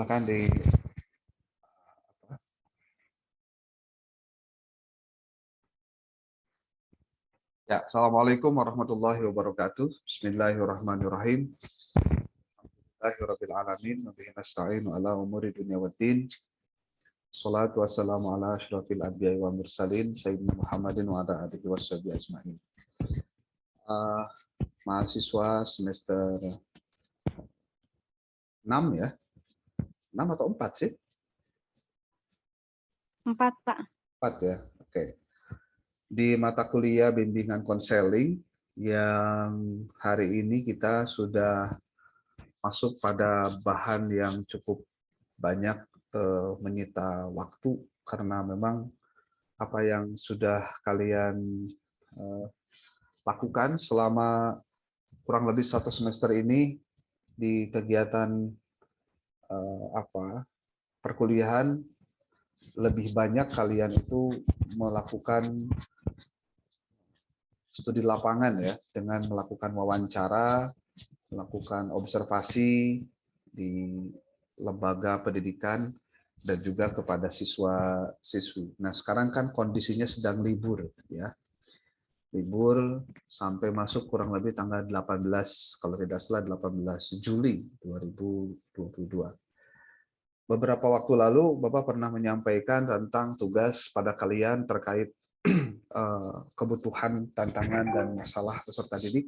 Silakan di Ya, Assalamualaikum warahmatullahi wabarakatuh. Bismillahirrahmanirrahim. Alhamdulillahirabbil alamin wa bihi nasta'inu ala umuri dunya waddin. Shalatu wassalamu ala asyrafil anbiya'i wa mursalin sayyidina Muhammadin wa ala alihi washabihi ajmain. Mahasiswa semester 6 ya. 6 atau 4 sih? 4, Pak. 4 ya. Oke. Di mata kuliah bimbingan konseling yang hari ini kita sudah masuk pada bahan yang cukup banyak menyita waktu karena memang apa yang sudah kalian lakukan selama kurang lebih 1 semester ini di kegiatan perkuliahan, lebih banyak kalian itu melakukan studi lapangan ya, dengan melakukan wawancara, melakukan observasi di lembaga pendidikan dan juga kepada siswa-siswi. Nah, sekarang kan kondisinya sedang libur ya. Libur sampai masuk kurang lebih tanggal 18, kalau tidak salah 18 Juli 2022. Beberapa waktu lalu Bapak pernah menyampaikan tentang tugas pada kalian terkait kebutuhan, tantangan, dan masalah peserta didik,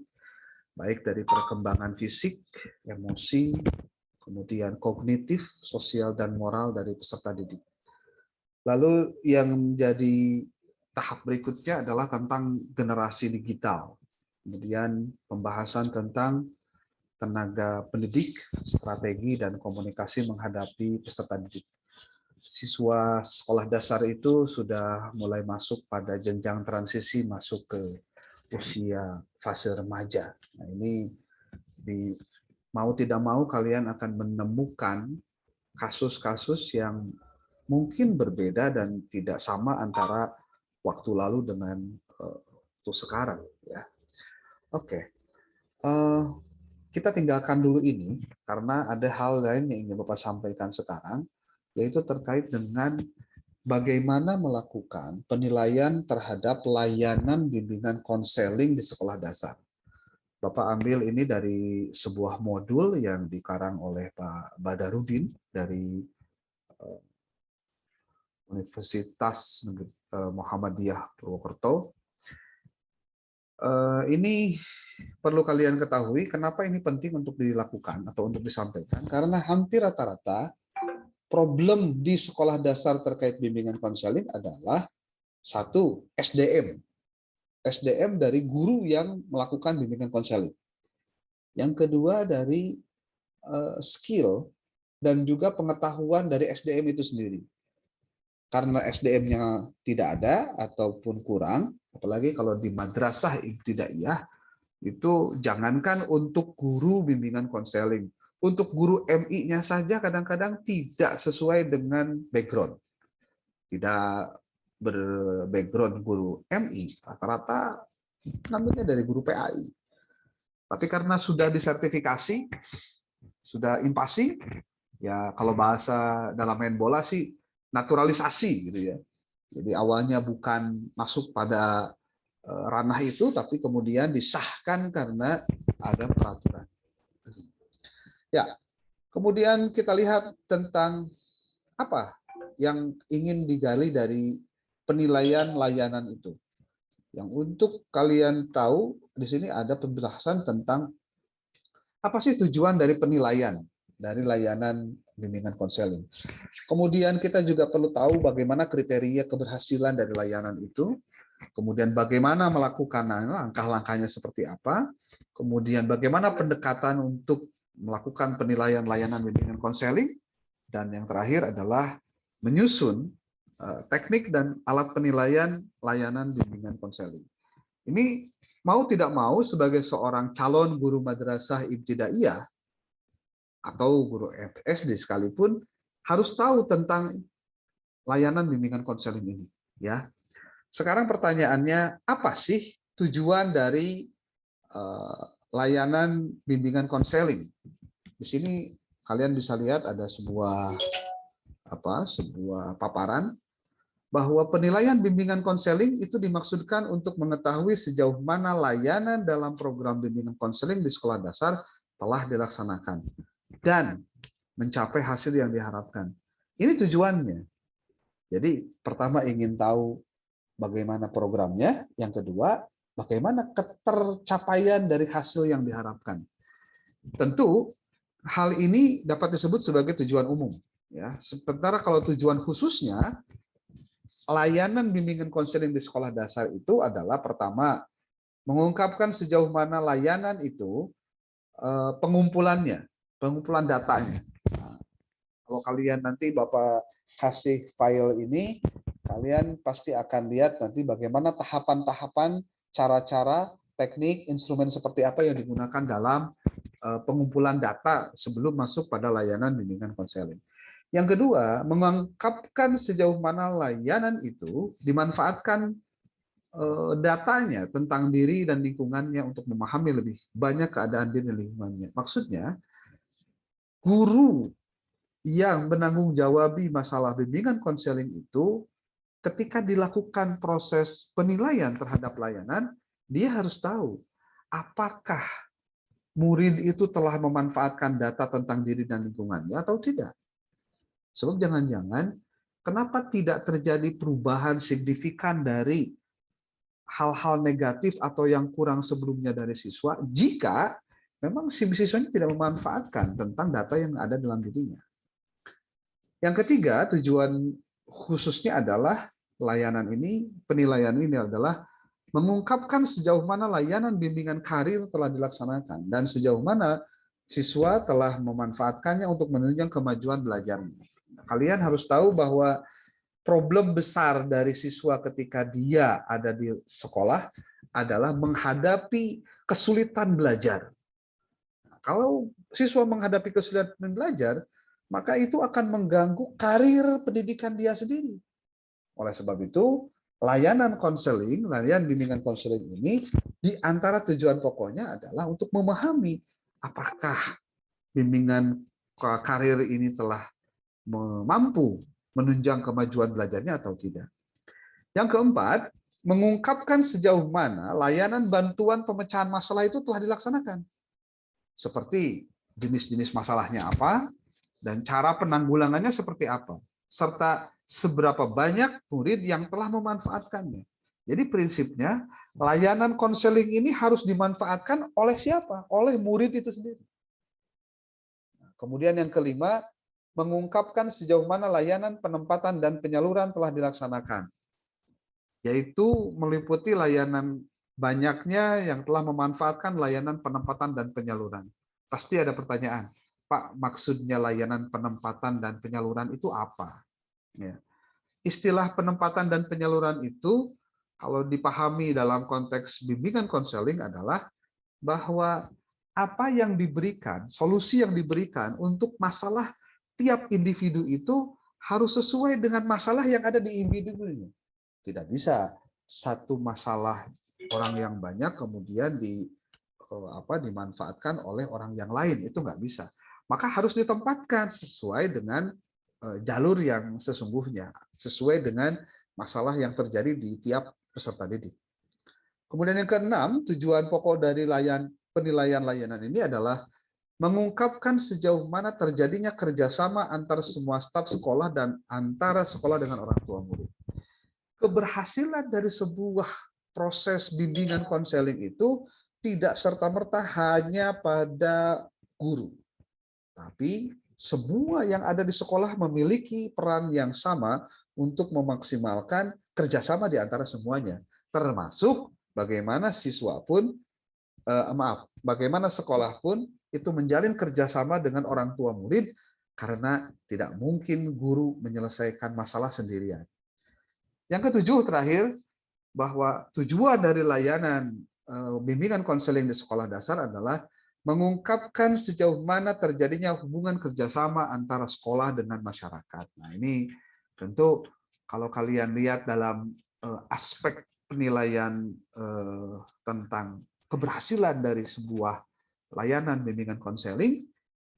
baik dari perkembangan fisik, emosi, kemudian kognitif, sosial, dan moral dari peserta didik. Lalu yang menjadi tahap berikutnya adalah tentang generasi digital. Kemudian pembahasan tentang tenaga pendidik, strategi, dan komunikasi menghadapi peserta didik. Siswa sekolah dasar itu sudah mulai masuk pada jenjang transisi masuk ke usia fase remaja. Nah, ini mau tidak mau kalian akan menemukan kasus-kasus yang mungkin berbeda dan tidak sama antara waktu lalu dengan waktu sekarang. Ya, oke. Kita tinggalkan dulu ini karena ada hal lain yang ingin Bapak sampaikan sekarang, yaitu terkait dengan bagaimana melakukan penilaian terhadap layanan bimbingan konseling di sekolah dasar. Bapak ambil ini dari sebuah modul yang dikarang oleh Pak Badarudin dari Universitas Muhammadiyah Purwokerto. Ini perlu kalian ketahui kenapa ini penting untuk dilakukan atau untuk disampaikan, karena hampir rata-rata problem di sekolah dasar terkait bimbingan konseling adalah satu, SDM dari guru yang melakukan bimbingan konseling. Yang kedua dari skill dan juga pengetahuan dari SDM itu sendiri. Karena SDM-nya tidak ada ataupun kurang, apalagi kalau di madrasah ibtidaiyah, itu jangankan untuk guru bimbingan konseling, untuk guru MI-nya saja kadang-kadang tidak sesuai dengan background. Tidak berbackground guru MI, rata-rata ngambilnya dari guru PAI. Tapi karena sudah disertifikasi, sudah impasi, ya kalau bahasa dalam main bola sih naturalisasi gitu ya. Jadi awalnya bukan masuk pada ranah itu, tapi kemudian disahkan karena ada peraturan. Ya, kemudian kita lihat tentang apa yang ingin digali dari penilaian layanan itu. Yang untuk kalian tahu, di sini ada pembahasan tentang apa sih tujuan dari penilaian dari layanan bimbingan konseling. Kemudian kita juga perlu tahu bagaimana kriteria keberhasilan dari layanan itu. Kemudian bagaimana melakukan langkah-langkahnya seperti apa. Kemudian bagaimana pendekatan untuk melakukan penilaian layanan bimbingan konseling. Dan yang terakhir adalah menyusun teknik dan alat penilaian layanan bimbingan konseling. Ini mau tidak mau sebagai seorang calon guru madrasah ibtidaiyah atau guru SD sekalipun harus tahu tentang layanan bimbingan konseling ini, ya. Sekarang pertanyaannya, apa sih tujuan dari layanan bimbingan konseling? Di sini kalian bisa lihat ada sebuah paparan bahwa penilaian bimbingan konseling itu dimaksudkan untuk mengetahui sejauh mana layanan dalam program bimbingan konseling di sekolah dasar telah dilaksanakan dan mencapai hasil yang diharapkan. Ini tujuannya. Jadi pertama ingin tahu bagaimana programnya, yang kedua bagaimana ketercapaian dari hasil yang diharapkan. Tentu hal ini dapat disebut sebagai tujuan umum. Ya, sementara kalau tujuan khususnya, layanan bimbingan konseling di sekolah dasar itu adalah pertama mengungkapkan sejauh mana layanan itu pengumpulan datanya. Nah, kalau kalian nanti Bapak kasih file ini, kalian pasti akan lihat nanti bagaimana tahapan-tahapan, cara-cara, teknik, instrumen seperti apa yang digunakan dalam pengumpulan data sebelum masuk pada layanan bimbingan konseling. Yang kedua, mengungkapkan sejauh mana layanan itu dimanfaatkan datanya tentang diri dan lingkungannya untuk memahami lebih banyak keadaan diri dan lingkungannya. Maksudnya, guru yang menanggung jawabi masalah bimbingan konseling itu ketika dilakukan proses penilaian terhadap layanan, dia harus tahu apakah murid itu telah memanfaatkan data tentang diri dan lingkungannya atau tidak. Sebab jangan-jangan kenapa tidak terjadi perubahan signifikan dari hal-hal negatif atau yang kurang sebelumnya dari siswa jika memang si siswanya tidak memanfaatkan tentang data yang ada dalam dirinya. Yang ketiga, tujuan khususnya adalah layanan ini, penilaian ini adalah mengungkapkan sejauh mana layanan bimbingan karir telah dilaksanakan dan sejauh mana siswa telah memanfaatkannya untuk menunjang kemajuan belajarnya. Kalian harus tahu bahwa problem besar dari siswa ketika dia ada di sekolah adalah menghadapi kesulitan belajar. Kalau siswa menghadapi kesulitan belajar, maka itu akan mengganggu karir pendidikan dia sendiri. Oleh sebab itu, layanan konseling, layanan bimbingan konseling ini, di antara tujuan pokoknya adalah untuk memahami apakah bimbingan karir ini telah mampu menunjang kemajuan belajarnya atau tidak. Yang keempat, mengungkapkan sejauh mana layanan bantuan pemecahan masalah itu telah dilaksanakan. Seperti jenis-jenis masalahnya apa, dan cara penanggulangannya seperti apa, serta seberapa banyak murid yang telah memanfaatkannya. Jadi prinsipnya, layanan konseling ini harus dimanfaatkan oleh siapa? Oleh murid itu sendiri. Kemudian yang kelima, mengungkapkan sejauh mana layanan penempatan dan penyaluran telah dilaksanakan, yaitu meliputi layanan banyaknya yang telah memanfaatkan layanan penempatan dan penyaluran. Pasti ada pertanyaan, Pak, maksudnya layanan penempatan dan penyaluran itu apa? Ya. Istilah penempatan dan penyaluran itu, kalau dipahami dalam konteks bimbingan konseling adalah bahwa apa yang diberikan, solusi yang diberikan untuk masalah tiap individu itu harus sesuai dengan masalah yang ada di individunya. Tidak bisa satu masalah orang yang banyak kemudian dimanfaatkan oleh orang yang lain, itu nggak bisa. Maka harus ditempatkan sesuai dengan jalur yang sesungguhnya, sesuai dengan masalah yang terjadi di tiap peserta didik. Kemudian yang keenam, tujuan pokok dari penilaian layanan ini adalah mengungkapkan sejauh mana terjadinya kerjasama antar semua staf sekolah dan antara sekolah dengan orang tua murid. Keberhasilan dari sebuah proses bimbingan konseling itu tidak serta-merta hanya pada guru, tapi semua yang ada di sekolah memiliki peran yang sama untuk memaksimalkan kerjasama di antara semuanya, termasuk bagaimana bagaimana sekolah pun itu menjalin kerjasama dengan orang tua murid, karena tidak mungkin guru menyelesaikan masalah sendirian. Yang ketujuh terakhir, bahwa tujuan dari layanan bimbingan konseling di sekolah dasar adalah mengungkapkan sejauh mana terjadinya hubungan kerjasama antara sekolah dengan masyarakat. Nah, ini tentu kalau kalian lihat dalam aspek penilaian tentang keberhasilan dari sebuah layanan bimbingan konseling,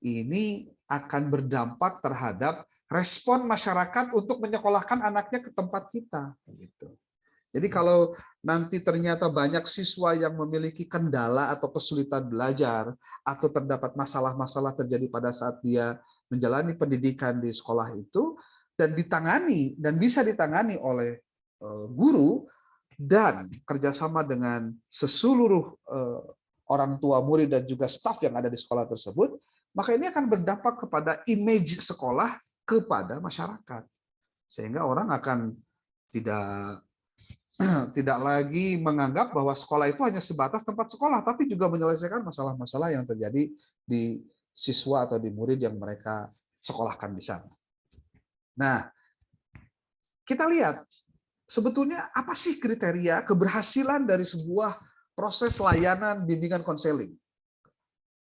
ini akan berdampak terhadap respon masyarakat untuk menyekolahkan anaknya ke tempat kita. Gitu. Jadi kalau nanti ternyata banyak siswa yang memiliki kendala atau kesulitan belajar, atau terdapat masalah-masalah terjadi pada saat dia menjalani pendidikan di sekolah itu, dan ditangani, dan bisa ditangani oleh guru, dan kerjasama dengan seluruh orang tua murid dan juga staf yang ada di sekolah tersebut, maka ini akan berdampak kepada image sekolah kepada masyarakat. Sehingga orang akan tidak lagi menganggap bahwa sekolah itu hanya sebatas tempat sekolah, tapi juga menyelesaikan masalah-masalah yang terjadi di siswa atau di murid yang mereka sekolahkan di sana. Nah, kita lihat sebetulnya apa sih kriteria keberhasilan dari sebuah proses layanan bimbingan konseling.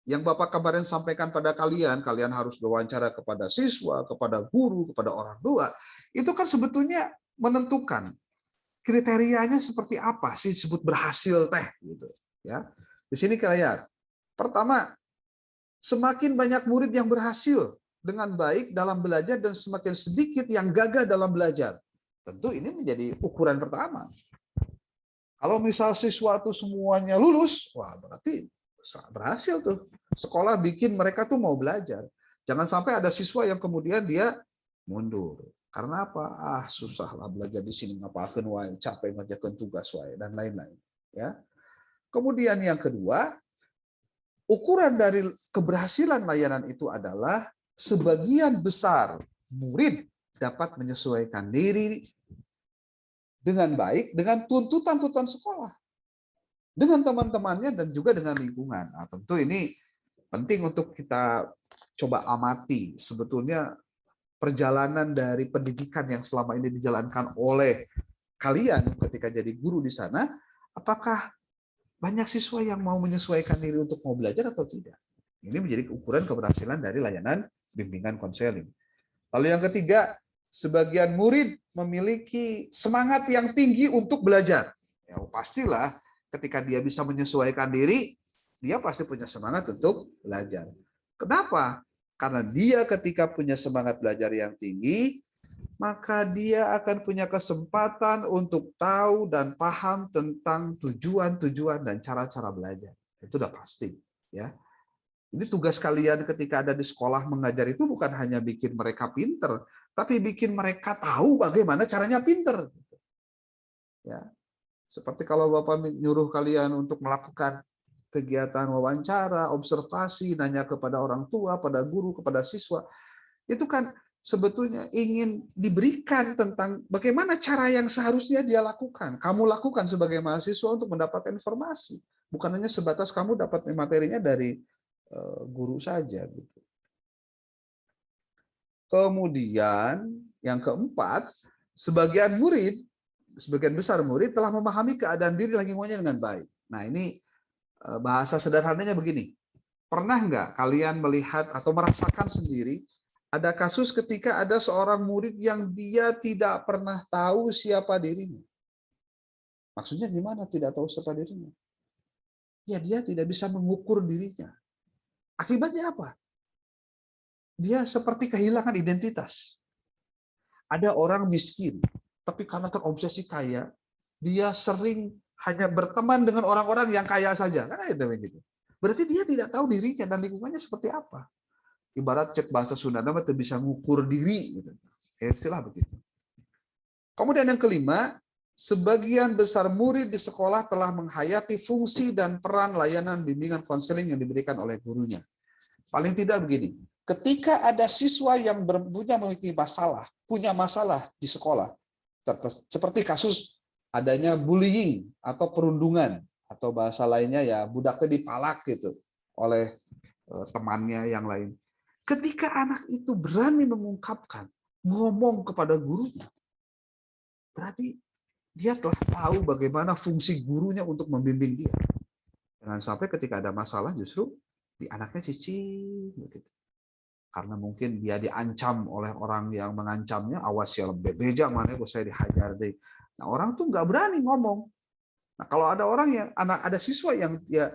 Yang Bapak kemarin sampaikan pada kalian harus berwawancara kepada siswa, kepada guru, kepada orang tua, itu kan sebetulnya menentukan kriterianya seperti apa sih disebut berhasil teh gitu ya. Di sini kita lihat. Pertama, semakin banyak murid yang berhasil dengan baik dalam belajar dan semakin sedikit yang gagal dalam belajar. Tentu ini menjadi ukuran pertama. Kalau misal siswa itu semuanya lulus, wah berarti berhasil tuh. Sekolah bikin mereka tuh mau belajar. Jangan sampai ada siswa yang kemudian dia mundur. Karena apa? Susahlah belajar di sini, ngapain wae, capek ngerjakan tugas wae dan lain-lain, ya. Kemudian yang kedua, ukuran dari keberhasilan layanan itu adalah sebagian besar murid dapat menyesuaikan diri dengan baik dengan tuntutan-tuntutan sekolah, dengan teman-temannya dan juga dengan lingkungan. Nah, tentu ini penting untuk kita coba amati sebetulnya perjalanan dari pendidikan yang selama ini dijalankan oleh kalian ketika jadi guru di sana, apakah banyak siswa yang mau menyesuaikan diri untuk mau belajar atau tidak? Ini menjadi ukuran keberhasilan dari layanan bimbingan konseling. Lalu yang ketiga, sebagian murid memiliki semangat yang tinggi untuk belajar. Ya, pastilah ketika dia bisa menyesuaikan diri, dia pasti punya semangat untuk belajar. Kenapa? Karena dia ketika punya semangat belajar yang tinggi, maka dia akan punya kesempatan untuk tahu dan paham tentang tujuan-tujuan dan cara-cara belajar. Itu udah pasti, ya. Ini tugas kalian ketika ada di sekolah mengajar itu bukan hanya bikin mereka pinter, tapi bikin mereka tahu bagaimana caranya pinter. Ya. Seperti kalau Bapak nyuruh kalian untuk melakukan kegiatan wawancara, observasi, nanya kepada orang tua, pada guru, kepada siswa, itu kan sebetulnya ingin diberikan tentang bagaimana cara yang seharusnya dia lakukan. Kamu lakukan sebagai mahasiswa untuk mendapatkan informasi. Bukan hanya sebatas kamu dapat materinya dari guru saja. Gitu. Kemudian yang keempat, sebagian besar murid telah memahami keadaan diri lingkungannya dengan baik. Nah ini bahasa sederhananya begini, pernah nggak kalian melihat atau merasakan sendiri ada kasus ketika ada seorang murid yang dia tidak pernah tahu siapa dirinya? Maksudnya gimana tidak tahu siapa dirinya? Ya dia tidak bisa mengukur dirinya. Akibatnya apa? Dia seperti kehilangan identitas. Ada orang miskin, tapi karena terobsesi kaya, dia sering hanya berteman dengan orang-orang yang kaya saja. Kan ada begitu. Berarti dia tidak tahu dirinya dan lingkungannya seperti apa. Ibarat cek bahasa Sunda nama bisa ngukur diri gitu. Istilah begitu. Kemudian yang kelima, sebagian besar murid di sekolah telah menghayati fungsi dan peran layanan bimbingan konseling yang diberikan oleh gurunya. Paling tidak begini, ketika ada siswa yang punya masalah di sekolah, seperti kasus adanya bullying atau perundungan, atau bahasa lainnya ya budaknya dipalak gitu oleh temannya yang lain. Ketika anak itu berani mengungkapkan, ngomong kepada gurunya, berarti dia telah tahu bagaimana fungsi gurunya untuk membimbing dia. Jangan sampai ketika ada masalah justru di anaknya cicing begitu. Karena mungkin dia diancam oleh orang yang mengancamnya, awas ya beja mana kok saya dihajar deh. Nah, orang tuh nggak berani ngomong. Nah, kalau ada ada siswa yang dia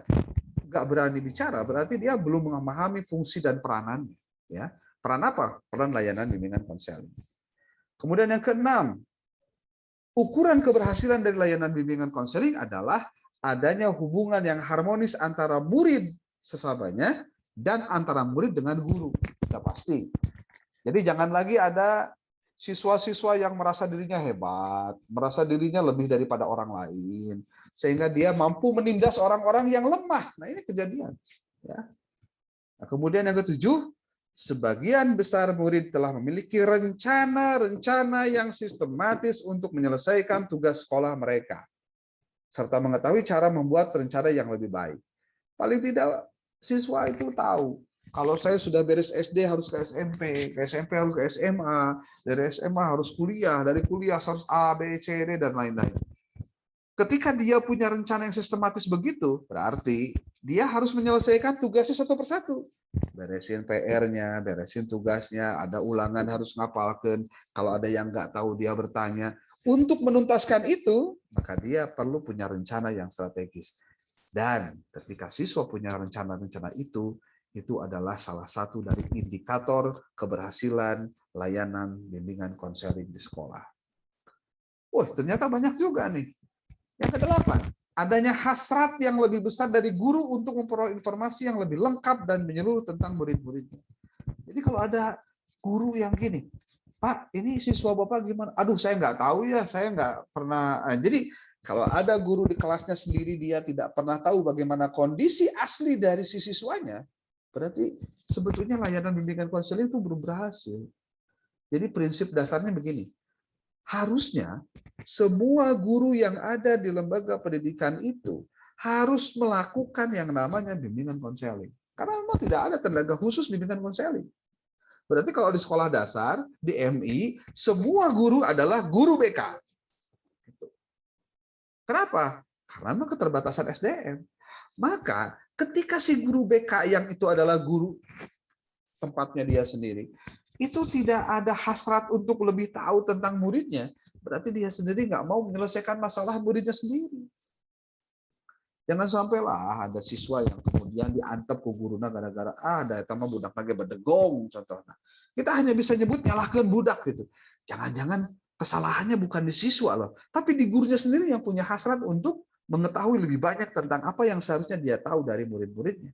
nggak berani bicara, berarti dia belum memahami fungsi dan peranannya. Ya, peran apa? Peran layanan bimbingan konseling. Kemudian yang keenam, ukuran keberhasilan dari layanan bimbingan konseling adalah adanya hubungan yang harmonis antara murid sesamanya dan antara murid dengan guru. Sudah pasti. Jadi jangan lagi ada siswa-siswa yang merasa dirinya hebat, merasa dirinya lebih daripada orang lain, sehingga dia mampu menindas orang-orang yang lemah. Nah, ini kejadian. Ya. Nah, kemudian yang ketujuh, sebagian besar murid telah memiliki rencana-rencana yang sistematis untuk menyelesaikan tugas sekolah mereka, serta mengetahui cara membuat rencana yang lebih baik. Paling tidak siswa itu tahu, kalau saya sudah beres SD harus ke SMP harus ke SMA, dari SMA harus kuliah, dari kuliah harus A, B, C, D, dan lain-lain. Ketika dia punya rencana yang sistematis begitu, berarti dia harus menyelesaikan tugasnya satu persatu. Beresin PR-nya, beresin tugasnya, ada ulangan harus ngapalkan. Kalau ada yang nggak tahu dia bertanya. Untuk menuntaskan itu, maka dia perlu punya rencana yang strategis. Dan ketika siswa punya rencana-rencana itu adalah salah satu dari indikator keberhasilan layanan bimbingan konseling di sekolah. Wah, ternyata banyak juga nih. Yang kedelapan, adanya hasrat yang lebih besar dari guru untuk memperoleh informasi yang lebih lengkap dan menyeluruh tentang murid-muridnya. Jadi kalau ada guru yang gini, Pak, ini siswa Bapak gimana? Aduh, saya nggak tahu ya, saya nggak pernah. Jadi kalau ada guru di kelasnya sendiri, dia tidak pernah tahu bagaimana kondisi asli dari si siswanya, berarti sebetulnya layanan bimbingan konseling itu belum berhasil. Jadi prinsip dasarnya begini, harusnya semua guru yang ada di lembaga pendidikan itu harus melakukan yang namanya bimbingan konseling. Karena memang tidak ada tenaga khusus bimbingan konseling. Berarti kalau di sekolah dasar, di MI, semua guru adalah guru BK. Kenapa? Karena memang keterbatasan SDM. Maka ketika si guru BK yang itu adalah guru tempatnya dia sendiri, itu tidak ada hasrat untuk lebih tahu tentang muridnya, berarti dia sendiri nggak mau menyelesaikan masalah muridnya sendiri. Jangan sampailah ada siswa yang kemudian diantep ke guruna gara-gara ada sama budak lagi berdegong contohnya. Kita hanya bisa nyebut nyalahkan budak gitu. Jangan-jangan kesalahannya bukan di siswa loh, tapi di gurunya sendiri yang punya hasrat untuk mengetahui lebih banyak tentang apa yang seharusnya dia tahu dari murid-muridnya.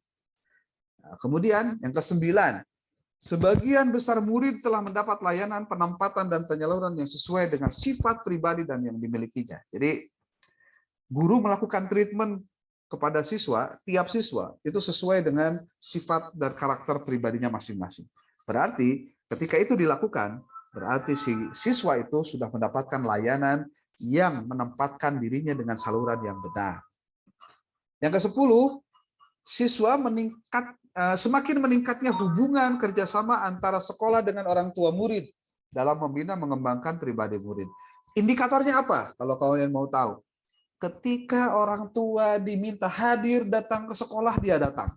Nah, kemudian yang ke-9, sebagian besar murid telah mendapat layanan penempatan dan penyaluran yang sesuai dengan sifat pribadi dan yang dimilikinya. Jadi, guru melakukan treatment kepada siswa, tiap siswa itu sesuai dengan sifat dan karakter pribadinya masing-masing. Berarti, ketika itu dilakukan, berarti si siswa itu sudah mendapatkan layanan yang menempatkan dirinya dengan saluran yang benar. Yang ke-10, siswa semakin meningkatnya hubungan kerjasama antara sekolah dengan orang tua murid dalam membina mengembangkan pribadi murid. Indikatornya apa? Kalau kalian mau tahu, ketika orang tua diminta hadir datang ke sekolah, dia datang.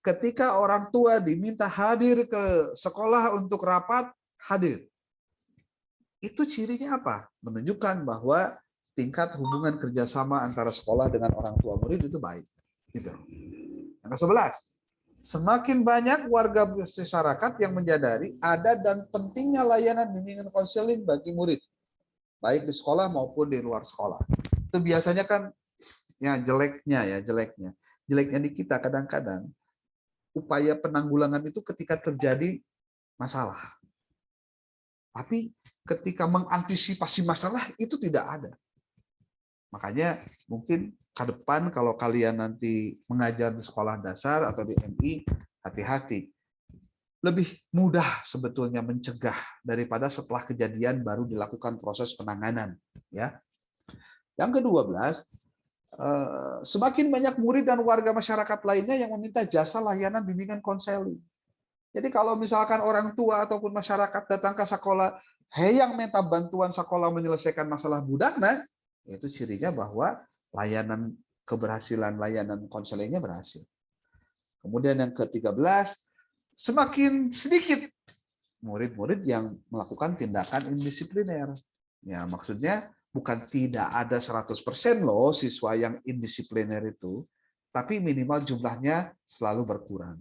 Ketika orang tua diminta hadir ke sekolah untuk rapat, hadir. Itu cirinya apa? Menunjukkan bahwa tingkat hubungan kerjasama antara sekolah dengan orang tua murid itu baik. Gitu. Yang ke-11, semakin banyak warga masyarakat yang menyadari ada dan pentingnya layanan bimbingan konseling bagi murid, baik di sekolah maupun di luar sekolah. Itu biasanya kan ya jeleknya di kita kadang-kadang upaya penanggulangan itu ketika terjadi masalah. Tapi ketika mengantisipasi masalah itu tidak ada. Makanya mungkin ke depan kalau kalian nanti mengajar di sekolah dasar atau di MI, hati-hati. Lebih mudah sebetulnya mencegah daripada setelah kejadian baru dilakukan proses penanganan. Ya. Yang ke-12, semakin banyak murid dan warga masyarakat lainnya yang meminta jasa layanan bimbingan konseling. Jadi kalau misalkan orang tua ataupun masyarakat datang ke sekolah, yang minta bantuan sekolah menyelesaikan masalah budakna, itu cirinya bahwa layanan keberhasilan layanan konselingnya berhasil. Kemudian yang ke-13, semakin sedikit murid-murid yang melakukan tindakan indisipliner. Ya, maksudnya bukan tidak ada 100% loh siswa yang indisipliner itu, tapi minimal jumlahnya selalu berkurang.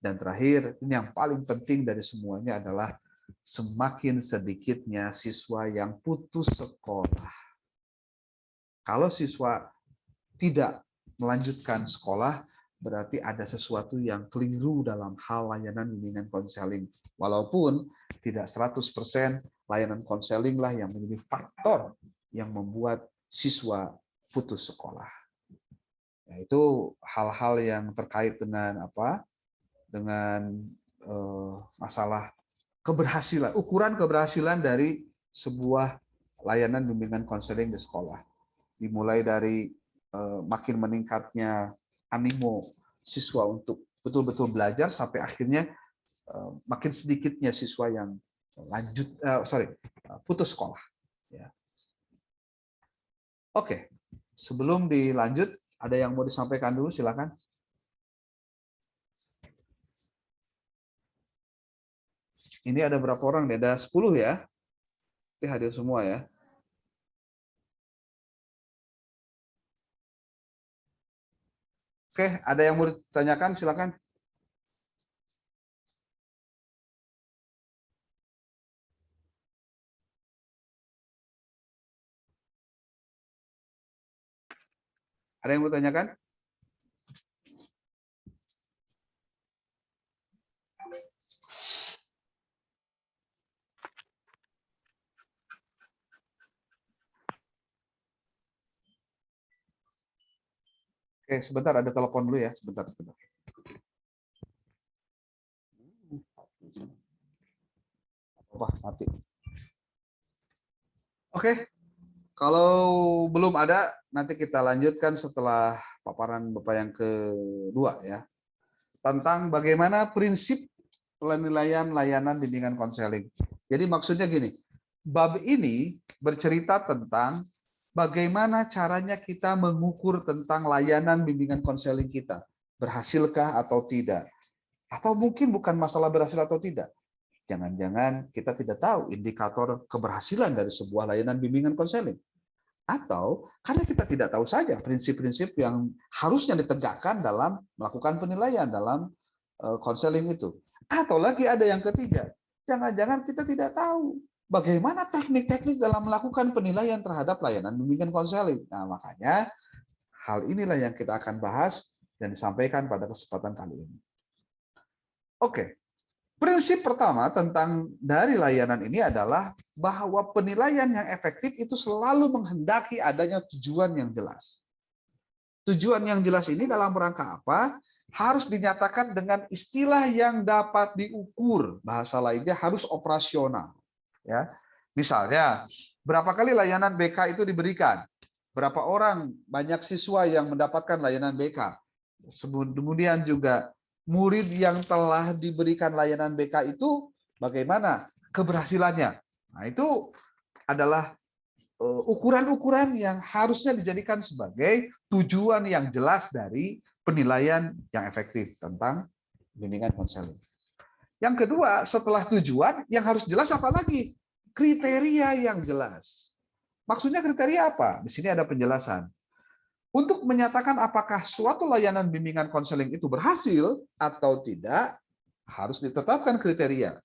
Dan terakhir, ini yang paling penting dari semuanya adalah semakin sedikitnya siswa yang putus sekolah. Kalau siswa tidak melanjutkan sekolah, berarti ada sesuatu yang keliru dalam hal layanan bimbingan konseling. Walaupun tidak 100% layanan konseling lah yang menjadi faktor yang membuat siswa putus sekolah. Itu hal-hal yang terkait dengan apa? Dengan masalah keberhasilan, ukuran keberhasilan dari sebuah layanan bimbingan konseling di sekolah. Dimulai dari makin meningkatnya animo siswa untuk betul-betul belajar sampai akhirnya makin sedikitnya siswa yang putus sekolah. Ya. Oke, sebelum dilanjut, ada yang mau disampaikan dulu, silakan. Ini ada berapa orang? Ada 10 ya. Ini hadir semua ya. Oke, ada yang mau ditanyakan? Silakan. Ada yang mau ditanyakan? Oke, sebentar, ada telepon dulu ya. Sebentar. Wah, mati. Oke, kalau belum ada, nanti kita lanjutkan setelah paparan Bapak yang kedua ya. Tentang bagaimana prinsip penilaian layanan bimbingan konseling. Jadi maksudnya gini, bab ini bercerita tentang bagaimana caranya kita mengukur tentang layanan bimbingan konseling kita. Berhasilkah atau tidak? Atau mungkin bukan masalah berhasil atau tidak. Jangan-jangan kita tidak tahu indikator keberhasilan dari sebuah layanan bimbingan konseling. Atau karena kita tidak tahu saja prinsip-prinsip yang harusnya ditegakkan dalam melakukan penilaian dalam konseling itu. Atau lagi ada yang ketiga, jangan-jangan kita tidak tahu bagaimana teknik-teknik dalam melakukan penilaian terhadap layanan bimbingan konseling. Nah, makanya hal inilah yang kita akan bahas dan disampaikan pada kesempatan kali ini. Oke. Prinsip pertama tentang dari layanan ini adalah bahwa penilaian yang efektif itu selalu menghendaki adanya tujuan yang jelas. Tujuan yang jelas ini dalam rangka apa? Harus dinyatakan dengan istilah yang dapat diukur. Bahasa lainnya harus operasional. Ya, misalnya, berapa kali layanan BK itu diberikan? Berapa orang banyak siswa yang mendapatkan layanan BK? Kemudian juga murid yang telah diberikan layanan BK itu bagaimana keberhasilannya? Nah, itu adalah ukuran-ukuran yang harusnya dijadikan sebagai tujuan yang jelas dari penilaian yang efektif tentang bimbingan konseling. Yang kedua, setelah tujuan, yang harus jelas apa lagi? Kriteria yang jelas. Maksudnya kriteria apa? Di sini ada penjelasan. Untuk menyatakan apakah suatu layanan bimbingan konseling itu berhasil atau tidak, harus ditetapkan kriteria.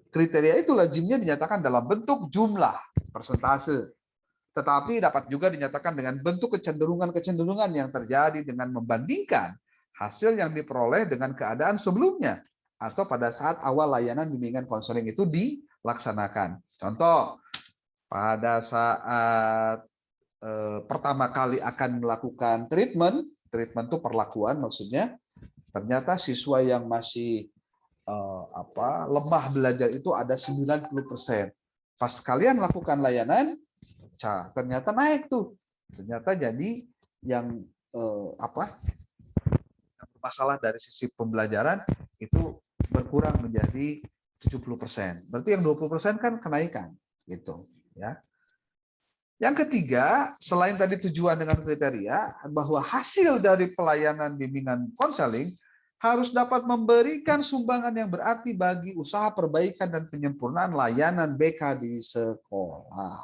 Kriteria itu lazimnya dinyatakan dalam bentuk jumlah, persentase. Tetapi dapat juga dinyatakan dengan bentuk kecenderungan-kecenderungan yang terjadi dengan membandingkan hasil yang diperoleh dengan keadaan sebelumnya atau pada saat awal layanan bimbingan konseling itu dilaksanakan. Contoh, pada saat pertama kali akan melakukan treatment itu perlakuan maksudnya, ternyata siswa yang masih lemah belajar itu ada 90%. Pas kalian lakukan layanan, ternyata naik tuh. Ternyata jadi yang masalah dari sisi pembelajaran itu berkurang menjadi 70%. Berarti yang 20% kan kenaikan gitu, ya. Yang ketiga, selain tadi tujuan dengan kriteria, bahwa hasil dari pelayanan bimbingan konseling harus dapat memberikan sumbangan yang berarti bagi usaha perbaikan dan penyempurnaan layanan BK di sekolah.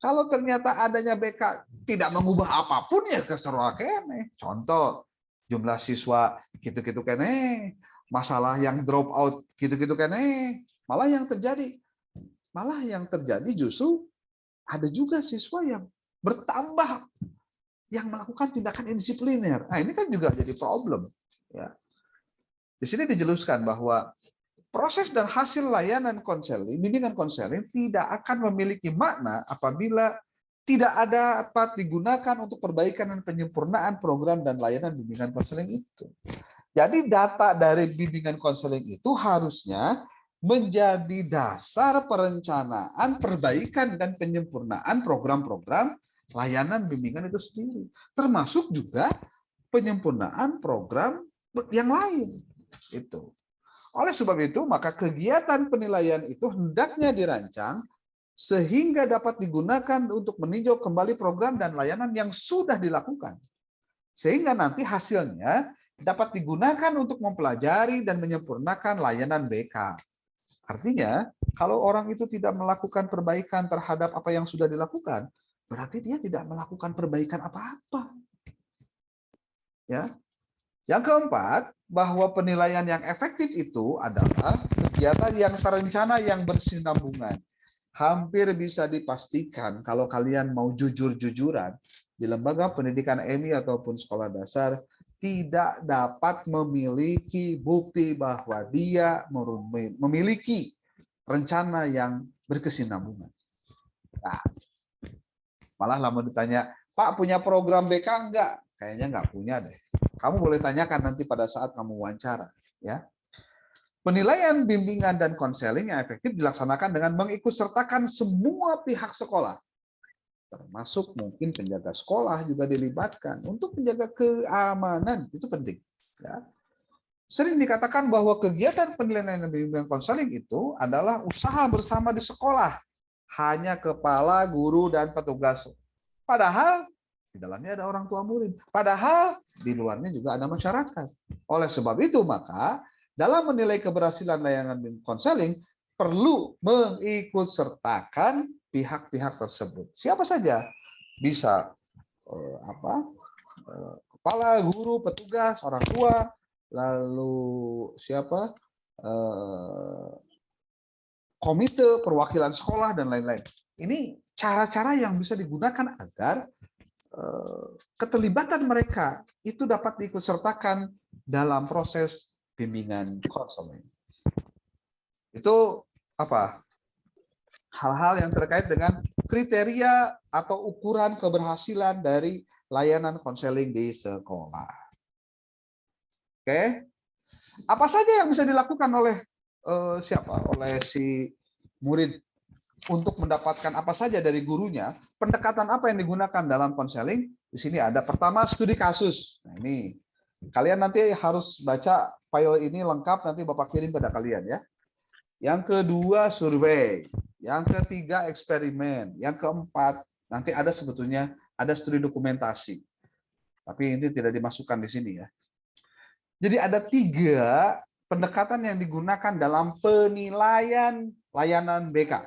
Kalau ternyata adanya BK tidak mengubah apapun ya terserah kene. Contoh, jumlah siswa gitu-gitu kene, masalah yang drop out gitu-gitu kan, malah yang terjadi justru ada juga siswa yang bertambah yang melakukan tindakan indisipliner. Nah, ini kan juga jadi problem. Ya. Di sini dijelaskan bahwa proses dan hasil layanan konseling, bimbingan konseling tidak akan memiliki makna apabila tidak ada dapat digunakan untuk perbaikan dan penyempurnaan program dan layanan bimbingan konseling itu. Jadi data dari bimbingan konseling itu harusnya menjadi dasar perencanaan, perbaikan, dan penyempurnaan program-program layanan bimbingan itu sendiri. Termasuk juga penyempurnaan program yang lain. Itu. Oleh sebab itu, maka kegiatan penilaian itu hendaknya dirancang sehingga dapat digunakan untuk meninjau kembali program dan layanan yang sudah dilakukan. Sehingga nanti hasilnya dapat digunakan untuk mempelajari dan menyempurnakan layanan BK. Artinya, kalau orang itu tidak melakukan perbaikan terhadap apa yang sudah dilakukan, berarti dia tidak melakukan perbaikan apa-apa. Ya. Yang keempat, bahwa penilaian yang efektif itu adalah kegiatan yang terencana yang bersinambungan. Hampir bisa dipastikan kalau kalian mau jujur-jujuran di lembaga pendidikan MI ataupun sekolah dasar tidak dapat memiliki bukti bahwa dia memiliki rencana yang berkesinambungan. Nah, malah lama ditanya, Pak punya program BK enggak? Kayaknya enggak punya deh. Kamu boleh tanyakan nanti pada saat kamu wawancara. Ya. Penilaian bimbingan dan konseling yang efektif dilaksanakan dengan mengikutsertakan semua pihak sekolah. Termasuk mungkin penjaga sekolah juga dilibatkan untuk menjaga keamanan, itu penting. Ya. Sering dikatakan bahwa kegiatan penilaian dan bimbingan konseling itu adalah usaha bersama di sekolah, hanya kepala, guru, dan petugas. Padahal di dalamnya ada orang tua murid. Padahal di luarnya juga ada masyarakat. Oleh sebab itu, maka dalam menilai keberhasilan layanan konseling perlu mengikutsertakan pihak-pihak tersebut. Siapa saja bisa kepala, guru, petugas, orang tua, lalu siapa komite perwakilan sekolah dan lain-lain. Ini cara-cara yang bisa digunakan agar keterlibatan mereka itu dapat diikutsertakan dalam proses bimbingan konseling. Itu apa? Hal-hal yang terkait dengan kriteria atau ukuran keberhasilan dari layanan konseling di sekolah. Oke, apa saja yang bisa dilakukan oleh siapa? Oleh si murid untuk mendapatkan apa saja dari gurunya? Pendekatan apa yang digunakan dalam konseling? Di sini ada pertama studi kasus. Nah, ini kalian nanti harus baca file ini lengkap, nanti Bapak kirim pada kalian ya. Yang kedua survei, yang ketiga eksperimen, yang keempat nanti ada sebetulnya ada studi dokumentasi. Tapi ini tidak dimasukkan di sini ya. Jadi ada 3 pendekatan yang digunakan dalam penilaian layanan BK.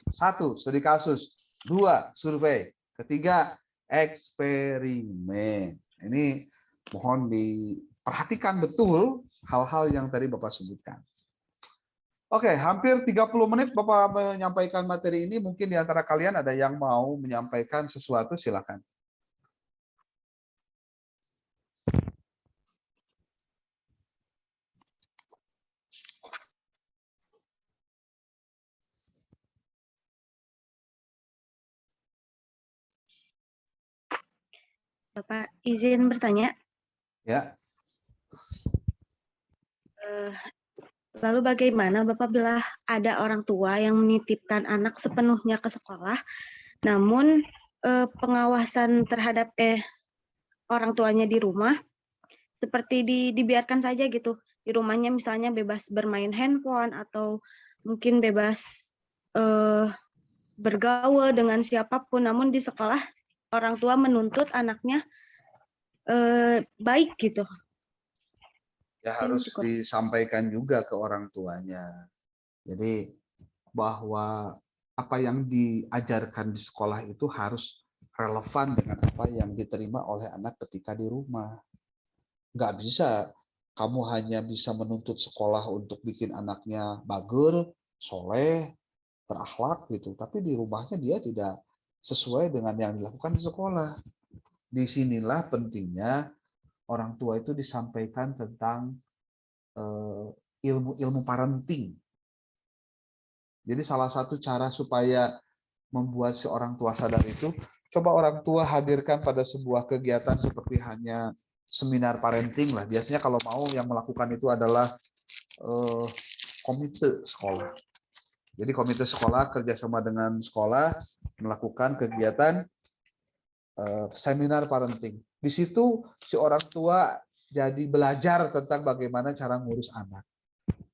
1, studi kasus. 2, survei. Ketiga, eksperimen. Ini mohon diperhatikan betul hal-hal yang tadi Bapak sebutkan. Oke, hampir 30 menit Bapak menyampaikan materi ini. Mungkin di antara kalian ada yang mau menyampaikan sesuatu, silakan. Bapak izin bertanya. Ya. Lalu bagaimana Bapak bila ada orang tua yang menitipkan anak sepenuhnya ke sekolah, namun pengawasan terhadap orang tuanya di rumah seperti dibiarkan saja gitu, di rumahnya misalnya bebas bermain handphone atau mungkin bebas bergaul dengan siapapun, namun di sekolah orang tua menuntut anaknya baik gitu. Ya harus disampaikan juga ke orang tuanya. Jadi bahwa apa yang diajarkan di sekolah itu harus relevan dengan apa yang diterima oleh anak ketika di rumah. Nggak bisa kamu hanya bisa menuntut sekolah untuk bikin anaknya bager, soleh, berakhlak gitu, tapi di rumahnya dia tidak sesuai dengan yang dilakukan di sekolah. Disinilah pentingnya orang tua itu disampaikan tentang ilmu-ilmu parenting. Jadi salah satu cara supaya membuat si orang tua sadar itu, coba orang tua hadirkan pada sebuah kegiatan seperti hanya seminar parenting lah. Biasanya kalau mau yang melakukan itu adalah komite sekolah. Jadi komite sekolah kerjasama dengan sekolah melakukan kegiatan seminar parenting. Di situ si orang tua jadi belajar tentang bagaimana cara ngurus anak.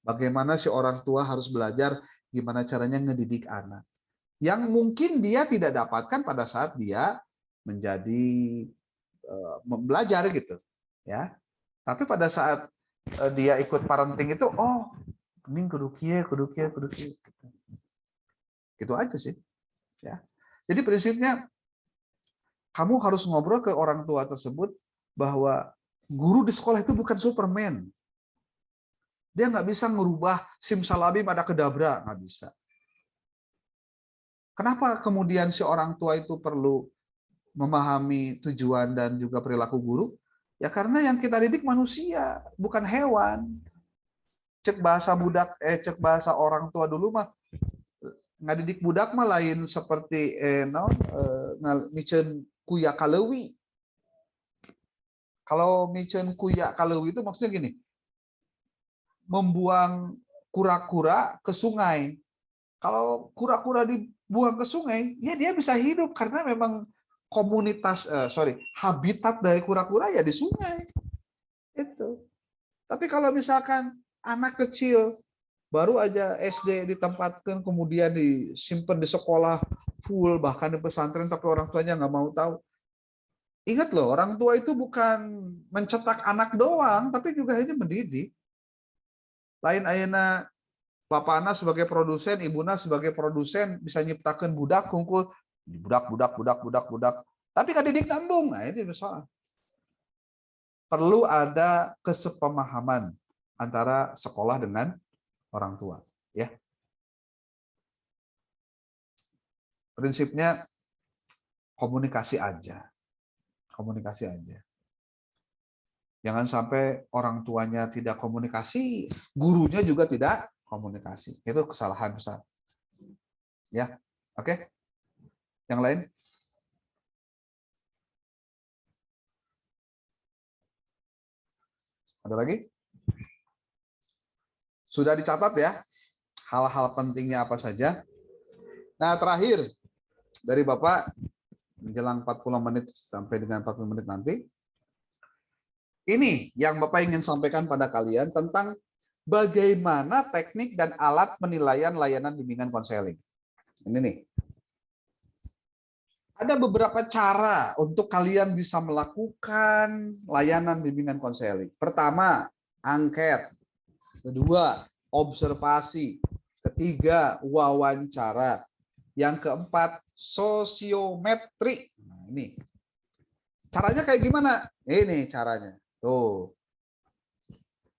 Bagaimana si orang tua harus belajar gimana caranya ngedidik anak. Yang mungkin dia tidak dapatkan pada saat dia menjadi belajar gitu, ya. Tapi pada saat dia ikut parenting itu, oh, ini kudu kieu. Gitu aja sih, ya. Jadi prinsipnya kamu harus ngobrol ke orang tua tersebut bahwa guru di sekolah itu bukan Superman. Dia nggak bisa merubah simsalabim ada kedabra, nggak bisa. Kenapa kemudian si orang tua itu perlu memahami tujuan dan juga perilaku guru? Ya karena yang kita didik manusia, bukan hewan. Cek bahasa orang tua dulu mah ngadidik budak mah lain seperti micen kuya kalewi. Kalau micen kuya kalewi itu maksudnya gini, membuang kura-kura ke sungai. Kalau kura-kura dibuang ke sungai, ya dia bisa hidup karena memang habitat dari kura-kura ya di sungai. Itu. Tapi kalau misalkan anak kecil baru aja SD ditempatkan, kemudian disimpan di sekolah full, bahkan di pesantren, tapi orang tuanya nggak mau tahu. Ingat loh, orang tua itu bukan mencetak anak doang, tapi juga ini mendidik. Lain ayeuna bapakna sebagai produsen, ibuna sebagai produsen bisa nyiptakan budak kungkul budak. Tapi kan didik nambung, nah ini soal. Perlu ada kesepemahaman antara sekolah dengan orang tua, ya. Prinsipnya komunikasi aja. Komunikasi aja. Jangan sampai orang tuanya tidak komunikasi, gurunya juga tidak komunikasi. Itu kesalahan besar. Ya, oke. Yang lain? Ada lagi? Sudah dicatat ya, hal-hal pentingnya apa saja. Nah, terakhir dari Bapak, menjelang 40 menit sampai dengan 40 menit nanti. Ini yang Bapak ingin sampaikan pada kalian tentang bagaimana teknik dan alat penilaian layanan bimbingan konseling. Ini nih. Ada beberapa cara untuk kalian bisa melakukan layanan bimbingan konseling. Pertama, angket. Kedua, observasi. Ketiga, wawancara. Yang keempat, sosiometri. Nah, ini. Caranya kayak gimana? Ini caranya. Tuh.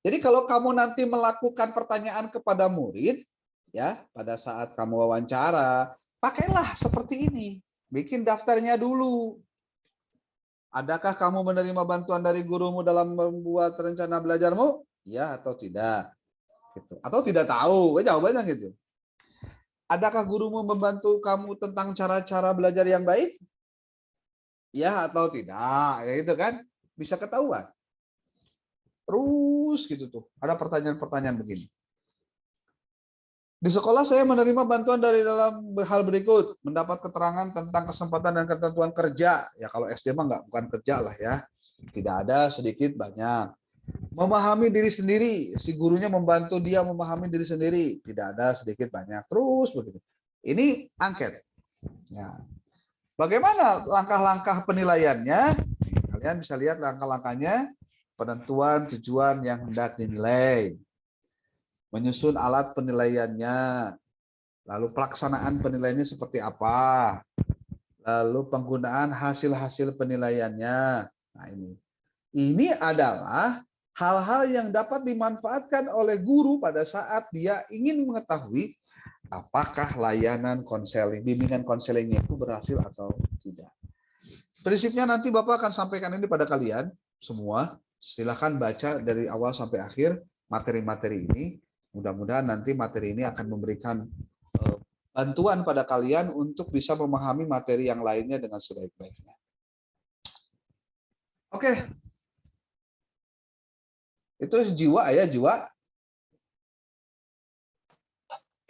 Jadi kalau kamu nanti melakukan pertanyaan kepada murid, ya, pada saat kamu wawancara, pakailah seperti ini. Bikin daftarnya dulu. Adakah kamu menerima bantuan dari gurumu dalam membuat rencana belajarmu? Ya atau tidak? Gitu. Atau tidak tahu? Jawabannya gitu. Adakah gurumu membantu kamu tentang cara-cara belajar yang baik? Ya atau tidak? Ya itu kan bisa ketahuan. Terus gitu tuh. Ada pertanyaan-pertanyaan begini. Di sekolah saya menerima bantuan dari dalam hal berikut, mendapat keterangan tentang kesempatan dan ketentuan kerja. Ya kalau SD mah bukan kerja lah ya. Tidak ada, sedikit, banyak. Memahami diri sendiri, si gurunya membantu dia memahami diri sendiri. Tidak ada, sedikit, banyak. Terus begitu. Ini angket. Ya. Bagaimana langkah-langkah penilaiannya? Kalian bisa lihat langkah-langkahnya. Penentuan tujuan yang hendak dinilai. Menyusun alat penilaiannya, lalu pelaksanaan penilaiannya seperti apa, lalu penggunaan hasil-hasil penilaiannya. Nah ini adalah hal-hal yang dapat dimanfaatkan oleh guru pada saat dia ingin mengetahui apakah layanan konseling, bimbingan konselingnya itu berhasil atau tidak. Prinsipnya nanti Bapak akan sampaikan ini pada kalian semua. Silahkan baca dari awal sampai akhir materi-materi ini. Mudah-mudahan nanti materi ini akan memberikan bantuan pada kalian untuk bisa memahami materi yang lainnya dengan sebaik-baiknya. Oke. Itu jiwa ya, jiwa.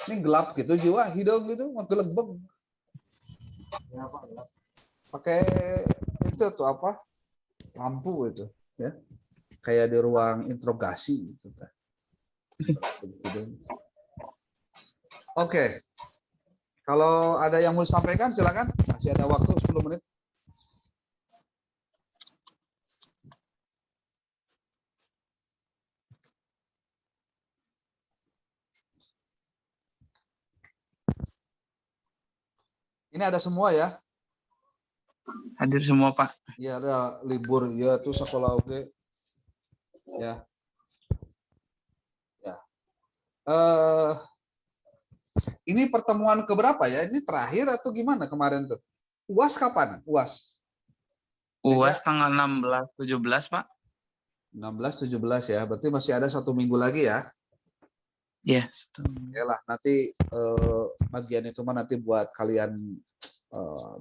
Ini gelap gitu, jiwa, hidung gitu, gelembeng. Pakai itu tuh apa? Lampu itu, ya. Kayak di ruang interogasi gitu. Oke. Kalau ada yang mau disampaikan silakan. Masih ada waktu 10 menit. Ini ada semua ya? Hadir semua, Pak. Iya, ada libur ya tuh sekolah oke. Ya. Ya. Ini pertemuan keberapa ya? Ini terakhir atau gimana kemarin tuh? UAS kapan? UAS? UAS tanggal 16-17, Pak. 16-17 ya. Berarti masih ada 1 minggu lagi ya? Yes. Oke lah, nanti bagian itu mah nanti buat kalian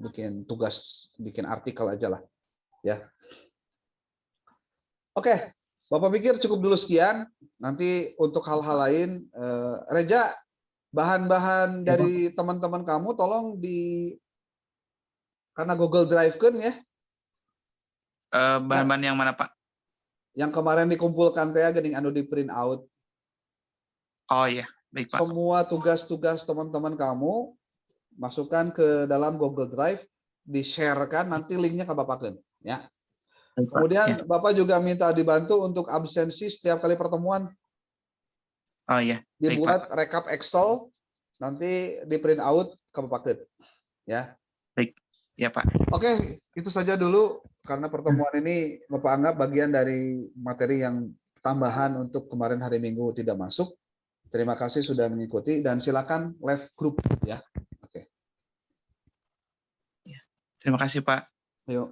bikin tugas, bikin artikel aja lah. Ya. Oke, Bapak pikir cukup dulu sekian. Nanti untuk hal-hal lain, Reja, bahan-bahan dari teman-teman kamu tolong karena Google Drive kan ya. Bahan-bahan yang mana, Pak? Yang kemarin dikumpulkan teh gening anu di print out. Oh iya, baik, Pak. Semua tugas-tugas teman-teman kamu masukkan ke dalam Google Drive, di-share-kan, nanti linknya ke Bapak kan, ya. Kemudian Bapak juga minta dibantu untuk absensi setiap kali pertemuan. Oh iya, dibuat rekap Excel, nanti di print out ke Bapak. Ya. Baik, ya Pak. Oke, itu saja dulu karena pertemuan ini Bapak anggap bagian dari materi yang tambahan untuk kemarin hari Minggu tidak masuk. Terima kasih sudah mengikuti dan silakan live group ya. Oke. Terima kasih Pak. Ayo.